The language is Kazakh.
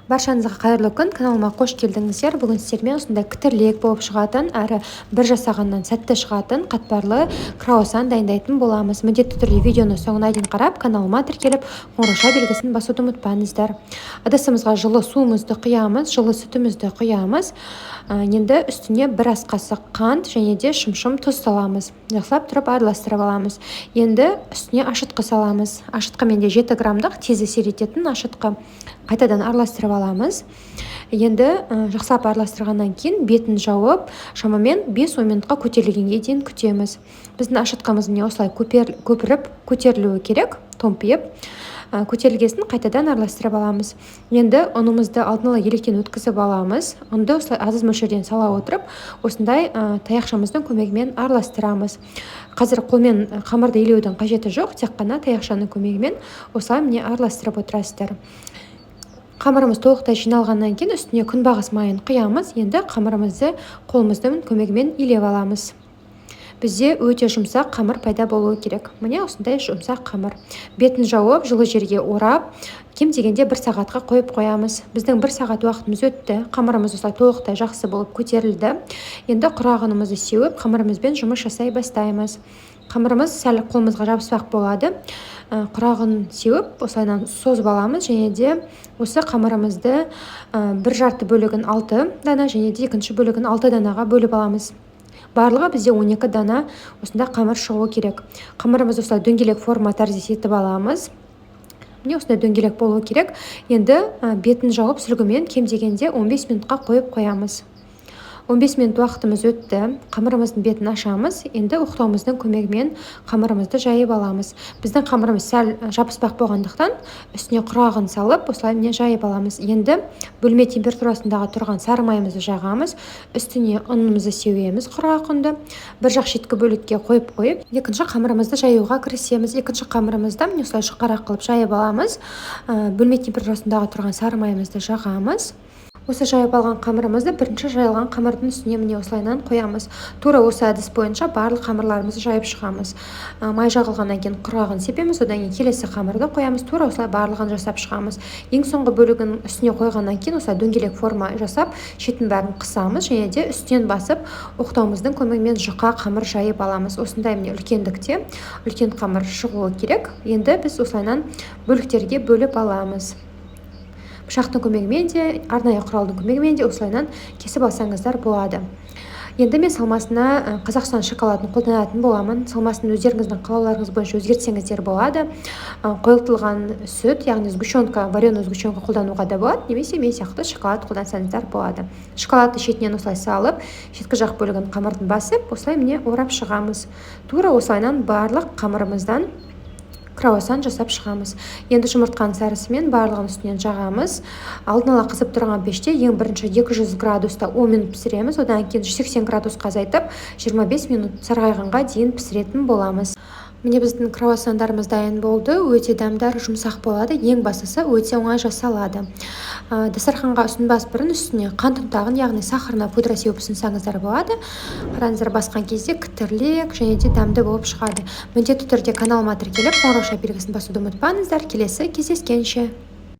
Баршаңызға қайырлы күн, каналыма қош келдіңіздер. Бүгін сіздермен осындай кітірлек болып шығатын, әрі бір жасағаннан сәтті шығатын қатпарлы круассан дайындайтын боламыз. Міндетті түрде видеоны соңына дейін қарап, каналыма тіркеліп, қоңырауша белгісін басуды ұмытпаңыздар. Ыдысымызға жылы суымызды құямыз, жылы сүтімізді құямыз. Енді үстіне бір ас қасық қант және де шым тұз саламыз. Жақсылап тұрып араластырып аламыз. Енді үстіне ашытқы саламыз. Ашытқымен де 7 граммдық тез әсер ететін ашытқы. Қайтадан араластырып аламыз. Енді жақсылап араластырғаннан кейін бетін жауып, шамамен 5-10 минутқа көтерілгенге дейін күтеміз. Біздің ашытқымыз міне осылай көпіріп көтерілуі керек, томпиып. Көтерілгесін қайтадан араластырып аламыз. Енді ұнымызды алдын ала електен өткізіп аламыз. Ұнды осылай аз мөлшерден сала отырып, осындай таяқшамыздың көмегімен араластырамыз. Қазір қолмен қамырды илеудің қажеті жоқ, тек қана таяқшаның көмегімен осылай міне араластырып отырасыздар. Қамырымыз толықтай жиналғаннан кейін үстіне күнбағыс майын құямыз. Енді қамырымызды қолымыздың көмегімен илеп аламыз. Бізде өте жұмсақ қамыр пайда болуы керек. Міне осындай жұмсақ қамыр. Бетін жауып, жылы жерге орап, кем дегенде 1 сағатқа қойып қоямыз. Біздің 1 сағат уақытымыз өтті. Қамырымыз осылай толықтай жақсы болып көтерілді. Енді құрағынымызды сеуіп, қамырымызбен жұмыс жасай бастаймыз. Қамырымыз сәл қолымызға жабыспақ болады. Құрағын сеуіп, осылайынан созып аламыз және де осы қамырымызды бір жарты бөлігін 6 дана және де екінші бөлігін 6 данаға бөліп аламыз. Барлығы бізде 12 дана осында қамыр шығуы керек. Қамырымызды осылай дөңгелек форма тәріздес етіп аламыз. Міне осындай дөңгелек болуы керек. Енді бетін жауып сүлгімен кем дегенде 15 минутқа қойып қоямыз. 15 минут уақытымыз өтті. Қамырымыздың бетін ашамыз. Енді оқтауымыздың көмегімен қамырымызды жайып аламыз. Біздің қамырымыз сәл жабыспақ болғандықтан үстіне құрағын салып, осылай міне жайып аламыз. Енді бөлме температурасындағы тұрған сары майымызды жағамыз. Үстіне ұнымызды сеуеміз құрғақ ұнды. Бір жақ шеткі бөлікке қойып, екінші қамырымызды жаюға кірісеміз. Екінші қамырымызды міне осылай жұқарақ қылып жайып аламыз. Бөлме температурасындағы тұрған сары майымызды жағамыз. Осы жайып алған қамырымызды бірінші жайылған қамырдың үстіне міне осылайынан қоямыз. Тура осы әдіс бойынша барлық қамырларымызды жайып шығамыз. Май жағылғаннан кейін құрғағын сепеміз, одан кейін келесі қамырды қоямыз. Тура осылай барлығын жасап шығамыз. Ең соңғы бөлігін үстіне қойғаннан кейін осылай дөңгелек форма жасап, шетін бәрін қысамыз және де үстінен басып, оқтауымыздың көмегімен жұқа қамыр жайып аламыз. Осындай міне үлкендікте үлкен қамыр шығуы керек. Енді біз осылайынан бөліктерге бөліп аламыз. Пышақтың көмегімен де, арнайы құралдың көмегімен де осылайынан кесіп алсаңыздар болады. Енді мен салмасына Қазақстан шоколадын қолданатын боламын. Салмасын өздеріңіздің қалауларыңыз бойынша өзгертсеңіздер болады. Қойылтылған сүт, яғни сгущенка, вареный сгущенка қолдануға да болады, немесе мен сияқты шоколад қолдансаңыздар болады. Шоколадты шетінен осылай салып, шеткі жақ бөлігін қамырдың басып, осылай міне орап шығамыз. Тура осылайынан барлық қамырымыздан круассан жасап шығамыз. Енді жұмыртқаның сарысымен барлығын үстінен жағамыз. Алдын ала қызып тұрған пеште ең бірінші 200 градуста 10 минут пісіреміз. Одан кейін 180 градусқа азайтып 25 минут сарғайғанға дейін пісіретін боламыз. Міне біздің круассандарымыз дайын болды. Өте дәмдар, жұмсақ болады. Ең бастысы өте оңай жасалады. Дастарханға ұсынбас бұрын үстіне қант ұнтағын, яғни сахарына пудра сеуіп ұсынсаңыздар болады. Қараңыздар, басқан кезде кітірлек және де дәмді болып шығады. Міндетті түрде каналыма тіркеліп, қоңырауша белгісін басуды ұмытпаңыздар. Келесі кездескенше.